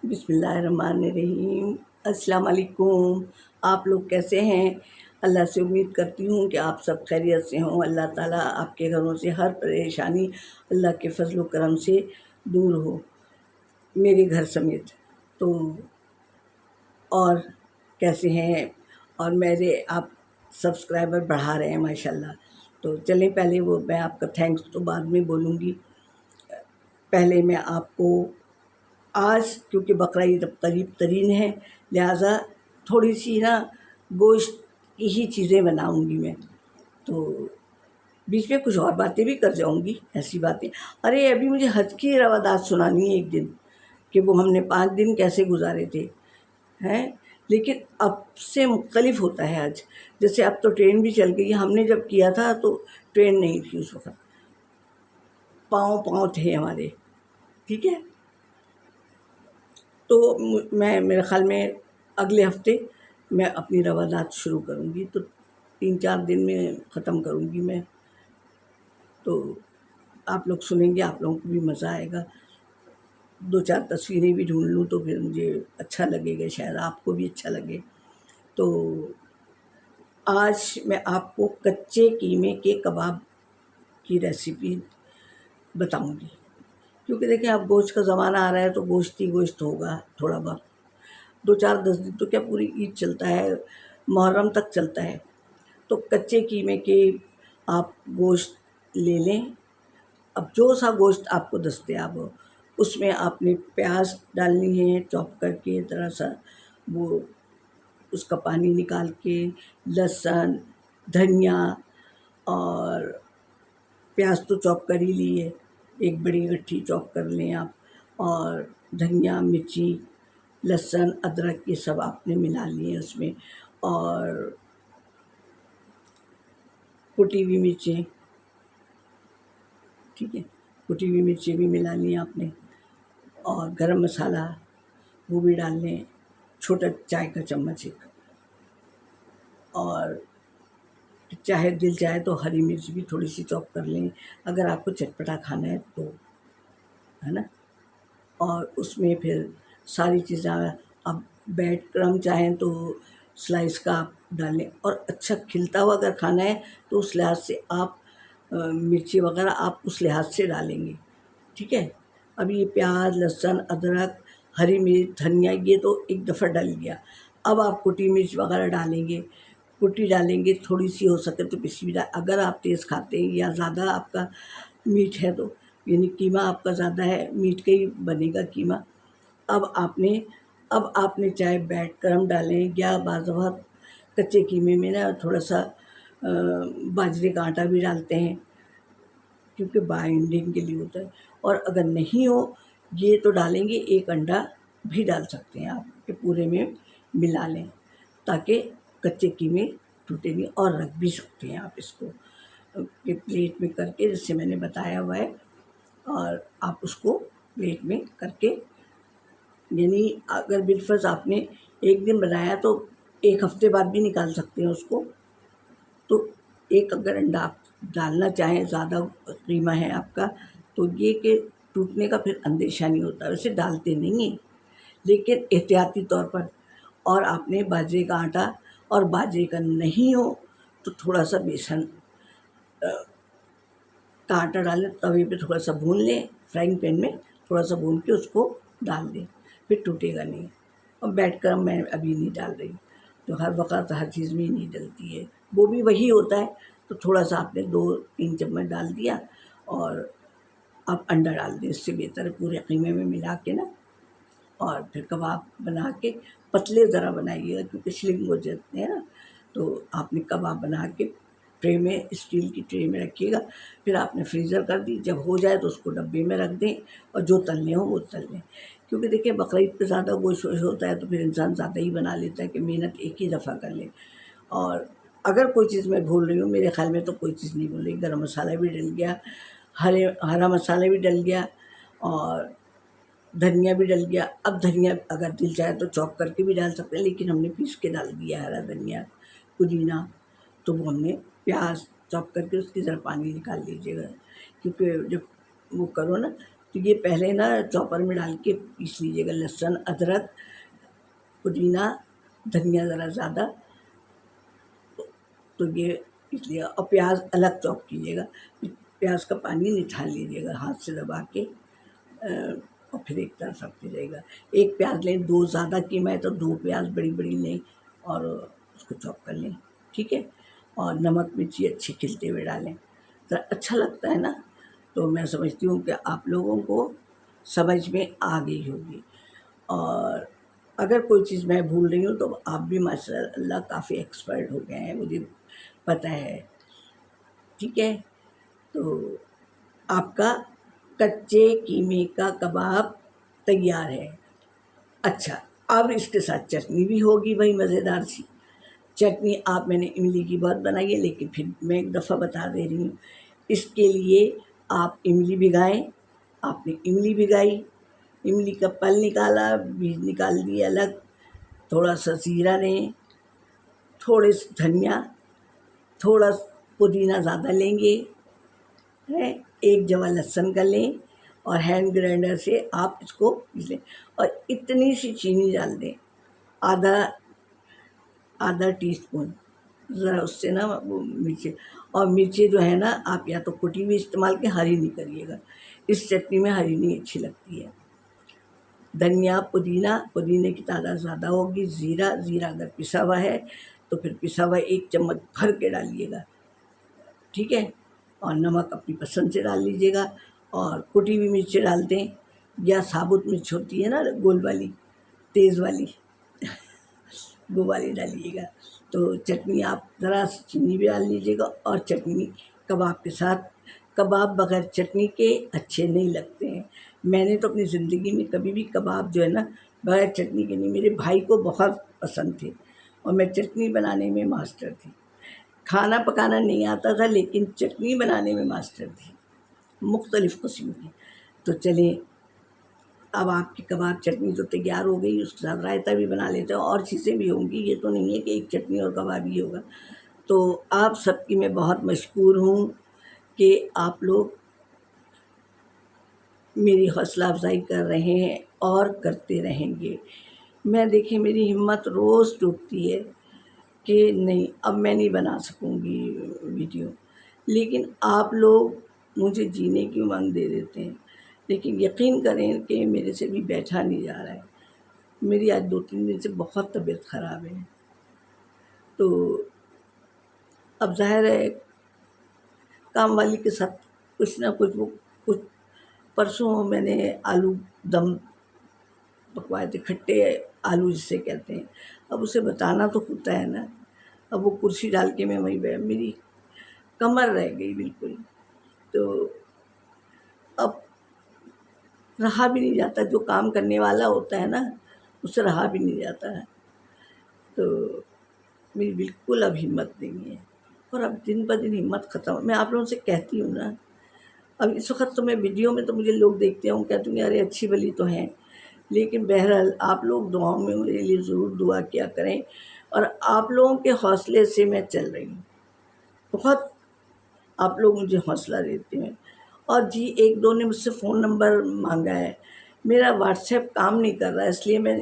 बिस्मिल्लाहिर्रहमानिर्रहीम। अस्सलाम वालेकुम। आप लोग कैसे हैं? अल्लाह से उम्मीद करती हूँ कि आप सब खैरियत से हों। अल्लाह ताला आपके घरों से हर परेशानी अल्लाह के फजल व करम से दूर हो, मेरे घर समेत। तो और कैसे हैं? और मेरे आप सब्सक्राइबर बढ़ा रहे हैं माशाल्लाह। तो चलें, पहले वो मैं आपका थैंक्स तो बाद में बोलूँगी। पहले मैं आपको आज, क्योंकि बकरा ईद अब करीब तरीन है, लिहाजा थोड़ी सी ना गोश्त की ही चीज़ें बनाऊंगी मैं। तो बीच में कुछ और बातें भी कर जाऊंगी, ऐसी बातें। अरे अभी मुझे हज की रवादात सुनानी है एक दिन, कि वो हमने 5 दिन कैसे गुजारे थे, हैं। लेकिन अब से मुख्तलिफ होता है हज। जैसे अब तो ट्रेन भी चल गई है, हमने जब किया था तो ट्रेन नहीं थी उस वक्त, पाँव पाँव थे हमारे, ठीक है। तो मैं, मेरे ख़्याल में अगले हफ्ते मैं अपनी रवादात शुरू करूँगी, तो 3-4 दिन में ख़त्म करूँगी मैं। तो आप लोग सुनेंगे, आप लोगों को भी मज़ा आएगा। 2-4 तस्वीरें भी ढूँढ लूँ तो फिर मुझे अच्छा लगेगा, शायद आपको भी अच्छा लगे। तो आज मैं आपको कच्चे कीमे के कबाब की रेसिपी बताऊँगी। क्योंकि देखिए अब गोश्त का ज़माना आ रहा है, तो गोश्त ही गोश्त होगा थोड़ा बहुत। 2-4-10 दिन तो क्या, पूरी ईद चलता है, मुहर्रम तक चलता है। तो कच्चे कीमे के आप गोश्त ले लें। अब जो सा गोश्त आपको दस्तयाब हो, उसमें आपने प्याज डालनी है चॉप करके, ज़रा सा वो उसका पानी निकाल के, लहसुन, धनिया, और प्याज तो चॉप कर ही ली है, एक बड़ी गट्ठी चॉप कर लें आप। और धनिया, मिर्ची, लहसुन, अदरक, ये सब आपने मिला लिए उसमें। और कुटी हुई मिर्चें, ठीक है, कुटी हुई मिर्चें भी मिला ली आपने। और गरम मसाला वो भी डाल लें, छोटा चाय का चम्मच एक। और चाहे दिल चाहे तो हरी मिर्च भी थोड़ी सी चॉप कर लें, अगर आपको चटपटा खाना है तो, है ना। और उसमें फिर सारी चीज़ें, अब ब्रेड क्रम्ब चाहें तो स्लाइस का आप डाल लें। और अच्छा खिलता हुआ अगर खाना है तो उस लिहाज से आप मिर्ची वगैरह आप उस लिहाज से डालेंगे, ठीक है। अब ये प्याज, लहसुन, अदरक, हरी मिर्च, धनिया, ये तो एक दफ़ा डल गया। अब आप कुटी मिर्च वगैरह डालेंगे, कुटी डालेंगे, थोड़ी सी हो सके तो पिसी भी अगर आप तेज़ खाते हैं या ज़्यादा आपका मीठ है तो, यानी कीमा आपका ज़्यादा है, मीट का ही बनेगा कीमा। अब आपने चाहे ब्रेड क्रम्ब डालें, या बाज़ वक़्त कच्चे कीमे में ना थोड़ा सा बाजरे का आटा भी डालते हैं, क्योंकि बाइंडिंग के लिए होता है। और अगर नहीं हो ये तो डालेंगे, एक अंडा भी डाल सकते हैं आप, कि पूरे में मिला लें, ताकि कच्चे कीमे टूटे नहीं। और रख भी सकते हैं आप इसको कि प्लेट में करके, जैसे मैंने बताया हुआ है। और आप उसको प्लेट में करके, यानी अगर बिलफ़र्ज़ आपने एक दिन बनाया तो 1 हफ़्ते बाद भी निकाल सकते हैं उसको। तो एक अगर अंडा आप डालना चाहें, ज़्यादा कीमा है आपका, तो ये कि टूटने का फिर अंदेशा नहीं होता। वैसे डालते नहीं हैं, लेकिन एहतियाती तौर पर। और आपने बाजरे का आटा, और बाजरे का नहीं हो तो थोड़ा सा बेसन का आटा डालें, तवे पे थोड़ा सा भून लें, फ्राइंग पैन में थोड़ा सा भून के उसको डाल दें, फिर टूटेगा नहीं। और ब्रेड क्रम्ब मैं अभी नहीं डाल रही, तो हर वक्त हर चीज़ में ही नहीं डलती है, वो भी वही होता है। तो थोड़ा सा आपने 2-3 चम्मच डाल दिया, और आप अंडा डाल दें, इससे बेहतर है पूरे कीमे में मिला के ना। और फिर कबाब बना के पतले ज़रा बनाइएगा, क्योंकि श्रिंक हो जाते हैं ना। तो आपने कबाब बना के ट्रे में, स्टील की ट्रे में रखिएगा। फिर आपने फ्रीज़र कर दी, जब हो जाए तो उसको डब्बे में रख दें, और जो तलने हो वो तल लें। क्योंकि देखिए बकरीद पे ज़्यादा गोश्त वोश्त होता है, तो फिर इंसान ज़्यादा ही बना लेता है, कि मेहनत एक ही दफ़ा कर ले। और अगर कोई चीज़ मैं भूल रही हूँ, मेरे ख़्याल में तो कोई चीज़ नहीं भूल रही। गरम मसाला भी डल गया, हरा मसाला भी डल गया, और धनिया भी डल गया। अब धनिया अगर दिल चाहे तो चॉप करके भी डाल सकते हैं, लेकिन हमने पीस के डाल दिया हरा धनिया, पुदीना। तो वो हमने प्याज चॉप करके उसकी ज़रा पानी निकाल लीजिएगा, क्योंकि जब वो करो ना, तो तो ये पहले ना चॉपर में डाल के पीस लीजिएगा, लहसुन, अदरक, पुदीना, धनिया ज़रा ज़्यादा, तो ये इसलिए। और प्याज अलग चॉप कीजिएगा, प्याज का पानी निथाल लीजिएगा हाथ से दबा के, और फिर एक तरफ रखते जाइएगा। एक प्याज लें, दो ज़्यादा कीमा है तो दो प्याज बड़ी बड़ी लें और उसको चॉप कर लें, ठीक है। और नमक मिर्ची अच्छी खिलते हुए डालें, तो अच्छा लगता है ना। तो मैं समझती हूँ कि आप लोगों को समझ में आ गई होगी। और अगर कोई चीज़ मैं भूल रही हूँ तो आप भी माशाअल्लाह काफ़ी एक्सपर्ट हो गए हैं, मुझे पता है, ठीक है। तो आपका कच्चे कीमे का कबाब तैयार है। अच्छा, अब इसके साथ चटनी भी होगी भाई मज़ेदार सी। चटनी मैंने इमली की बहुत बनाई है, लेकिन फिर मैं एक दफ़ा बता दे रही हूँ। इसके लिए आप इमली भिगाएं। आपने इमली भिगाई, इमली का पल निकाला, बीज निकाल दिए अलग, थोड़ा सा ज़ीरा लें, थोड़े से धनिया, थोड़ा पुदीना ज़्यादा लेंगे, है, एक जवा लहसुन का लें और हैंड ग्राइंडर से आप इसको पीस लें। और इतनी सी चीनी डाल दें, आधा टीस्पून, ज़रा उससे ना वो मिर्ची। और मिर्ची जो है ना, आप या तो कुटी हुई इस्तेमाल के, हरी नहीं करिएगा, इस चटनी में हरी नहीं अच्छी लगती है। धनिया, पुदीना, पुदीने की तादाद ज़्यादा होगी। ज़ीरा, ज़ीरा अगर पिसा हुआ है तो फिर पिसा हुआ 1 चम्मच भर के डालिएगा, ठीक है। और नमक अपनी पसंद से डाल लीजिएगा। और कुटी हुई मिर्ची डाल दें, या साबुत मिर्च होती है ना गोल वाली, तेज़ वाली, वो वाली डालिएगा। तो चटनी आप ज़रा सी चीनी भी डाल लीजिएगा। और चटनी कबाब के साथ, कबाब बगैर चटनी के अच्छे नहीं लगते हैं। मैंने तो अपनी ज़िंदगी में कभी भी कबाब जो है ना बगैर चटनी के नहीं, मेरे भाई को बहुत पसंद थे और मैं चटनी बनाने में मास्टर थी। खाना पकाना नहीं आता था, लेकिन चटनी बनाने में मास्टर थी, मुख्तलिफ़ किस्म की। तो चलें, अब आपकी कबाब चटनी तो तैयार हो गई, उसके साथ रायता भी बना लेते हैं, और चीज़ें भी होंगी, ये तो नहीं है कि एक चटनी और कबाब ही होगा। तो आप सबकी मैं बहुत मशकूर हूँ कि आप लोग मेरी हौसला अफ़ज़ाई कर रहे हैं और करते रहेंगे। मैं देखिए, मेरी हिम्मत रोज़ टूटती है कि नहीं, अब मैं नहीं बना सकूँगी वीडियो, लेकिन आप लोग मुझे जीने की उमंग दे देते हैं। लेकिन यकीन करें कि मेरे से भी बैठा नहीं जा रहा है। मेरी आज 2-3 दिन से बहुत तबीयत ख़राब है। तो अब ज़ाहिर है काम वाली के साथ कुछ ना कुछ, वो कुछ परसों मैंने आलू दम पकवाए थे, खट्टे आलू जिसे कहते हैं। अब उसे बताना तो होता है ना। अब वो कुर्सी डाल के मैं वहीं मेरी कमर रह गई बिल्कुल। तो अब रहा भी नहीं जाता, जो काम करने वाला होता है ना, उससे रहा भी नहीं जाता है। तो मेरी बिल्कुल अब हिम्मत नहीं है, और अब दिन ब दिन हिम्मत ख़त्म। मैं आप लोगों से कहती हूँ ना, अब इस वक्त तो मैं वीडियो में तो मुझे लोग देखते हों, कहते होंगे अरे अच्छी भली तो हैं, लेकिन बहरहाल आप लोग दुआओं में मेरे लिए ज़रूर दुआ किया करें। और आप लोगों के हौसले से मैं चल रही हूँ, बहुत आप लोग मुझे हौसला देते हैं। और जी, 1-2 ने मुझसे फ़ोन नंबर मांगा है। मेरा व्हाट्सएप काम नहीं कर रहा है, इसलिए मैं